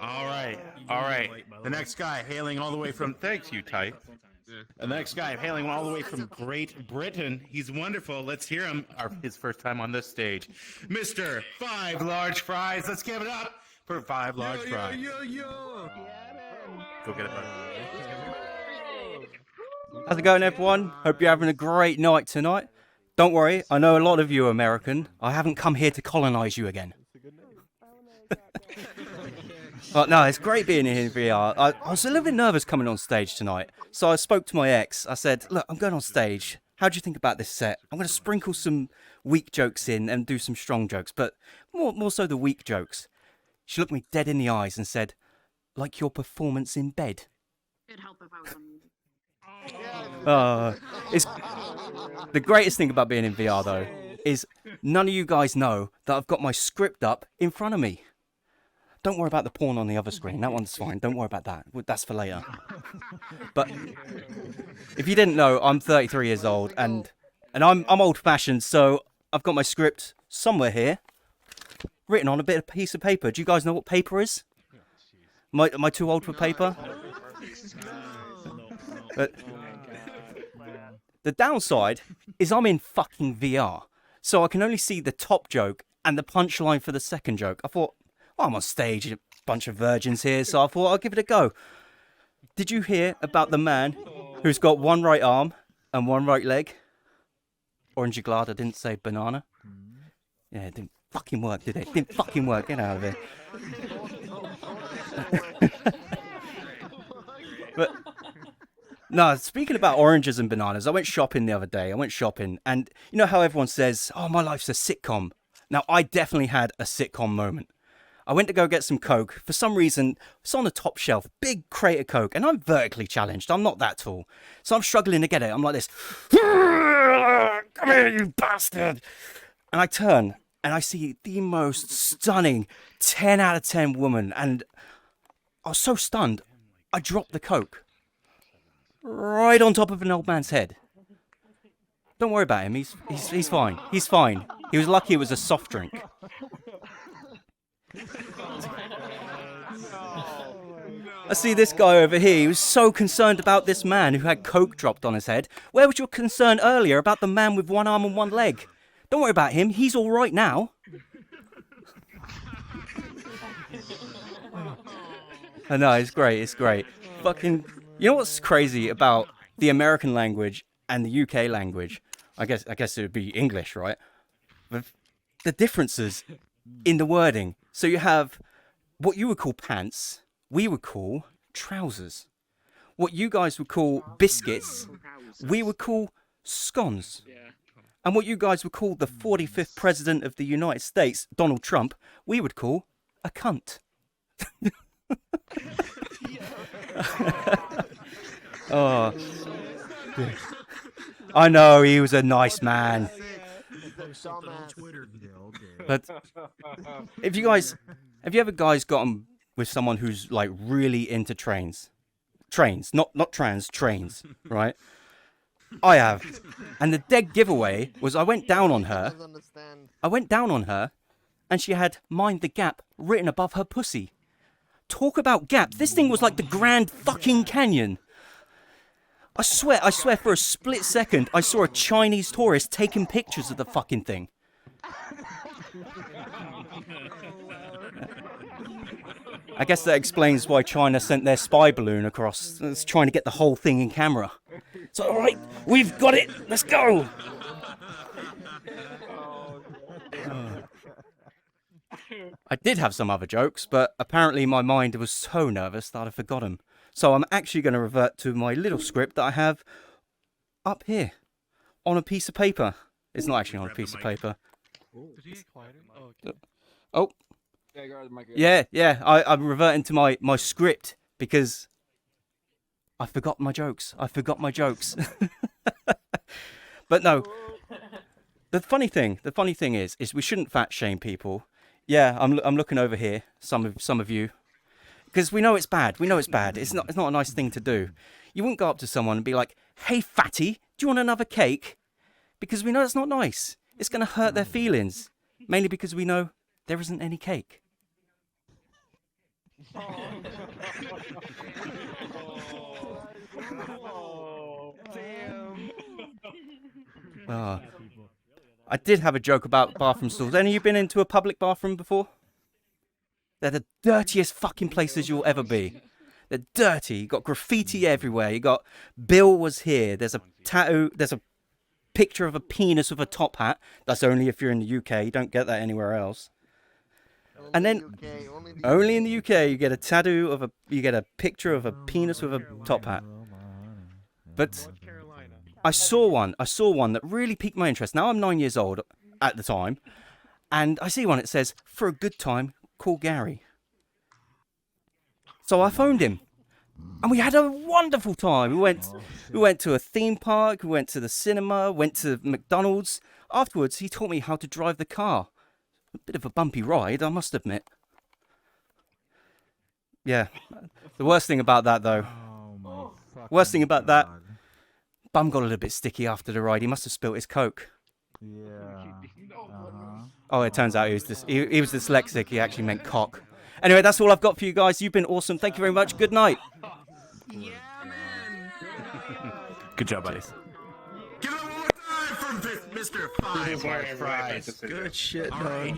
All right. All right. The next guy hailing all the way from. Thanks, you tight. The next guy hailing all the way from Great Britain. He's wonderful. Let's hear him. His first time on this stage. Mr. Five Large Fries. Let's give it up for Five Large Fries. Go get it, bud. How's it going, everyone? Hope you're having a great night tonight. Don't worry, I know a lot of you are American. I haven't come here to colonize you again. But no, it's great being here in VR. I was a little bit nervous coming on stage tonight. So I spoke to my ex. I said, look, I'm going on stage. How do you think about this set? I'm going to sprinkle some weak jokes in and do some strong jokes, but more so the weak jokes. She looked me dead in the eyes and said, like your performance in bed. It'd help if I was on music. It's the greatest thing about being in VR though is none of you guys know that I've got my script up in front of me. Don't worry about the porn on the other screen. That one's fine. Don't worry about that. That's for later. But if you didn't know, I'm 33 years old and I'm old-fashioned, so I've got my script somewhere here, written on a piece of paper. Do you guys know what paper is? Am I too old for paper? But the downside is I'm in fucking VR, so I can only see the top joke and the punchline for the second joke. I thought, well, I'm on stage, a bunch of virgins here, so I thought I'll give it a go. Did you hear about the man who's got one right arm and one right leg? Orange, you glad I didn't say banana? Yeah, it didn't fucking work, did it? It didn't fucking work. Get out of here. But no, speaking about oranges and bananas, I went shopping the other day. And you know how everyone says, oh, my life's a sitcom. Now, I definitely had a sitcom moment. I went to go get some Coke. For some reason, it's on the top shelf, big crate of Coke, and I'm vertically challenged. I'm not that tall. So I'm struggling to get it. I'm like this. Come here, you bastard. And I turn, and I see the most stunning 10 out of 10 woman. And I was so stunned, I dropped the Coke. Right on top of an old man's head. Don't worry about him. He's fine. He's fine. He was lucky it was a soft drink. I see this guy over here. He was so concerned about this man who had Coke dropped on his head. Where was your concern earlier about the man with one arm and one leg? Don't worry about him. He's all right now. I know, it's great. It's great. Fucking. You know what's crazy about the American language and the UK language? I guess it would be English, right? The differences in the wording. So you have what you would call pants, we would call trousers. What you guys would call biscuits, we would call scones. And what you guys would call the 45th president of the United States, Donald Trump, we would call a cunt. Oh, I know he was a nice man. But have you ever guys gotten with someone who's like really into trains, not trans, trains, right? I have, and the dead giveaway was I went down on her, and she had "Mind the Gap" written above her pussy. Talk about gaps. This thing was like the Grand fucking Canyon. I swear for a split second, I saw a Chinese tourist taking pictures of the fucking thing. I guess that explains why China sent their spy balloon across. It's trying to get the whole thing in camera. So, all right, we've got it. Let's go. I did have some other jokes, but apparently my mind was so nervous that I forgot them. So I'm actually going to revert to my little script that I have up here on a piece of paper. It's not actually on a piece of paper. Oh. Yeah. I'm reverting to my script because I forgot my jokes. But no. The funny thing is we shouldn't fat shame people. Yeah, I'm looking over here. Some of you. Because we know it's bad. It's not a nice thing to do. You wouldn't go up to someone and be like, "Hey, fatty, do you want another cake?" Because we know it's not nice. It's going to hurt their feelings. Mainly because we know there isn't any cake. I did have a joke about bathroom stalls. Any of you been into a public bathroom before? They're the dirtiest fucking places you'll ever be. They're dirty. You got graffiti everywhere. You got Bill was here. There's a tattoo. There's a picture of a penis with a top hat. That's only if you're in the UK. You don't get that anywhere else. And then only in the UK you get a tattoo of you get a picture of a penis with a top hat. But I saw one that really piqued my interest. Now I'm 9 years old at the time, and I see one that says, "For a good time, call Gary." So I phoned him, and we had a wonderful time. We went to a theme park, we went to the cinema, went to McDonald's. Afterwards, he taught me how to drive the car. A bit of a bumpy ride, I must admit. Yeah. The worst thing about that, though. Worst thing about that. Bum got a little bit sticky after the ride. He must have spilt his Coke. Yeah. Oh, it turns out he was dyslexic. He actually meant cock. Anyway, that's all I've got for you guys. You've been awesome. Thank you very much. Good night. Yeah, man. Good job, buddy. Give it one more time for Mr. 5 Fries. Good shit, All right.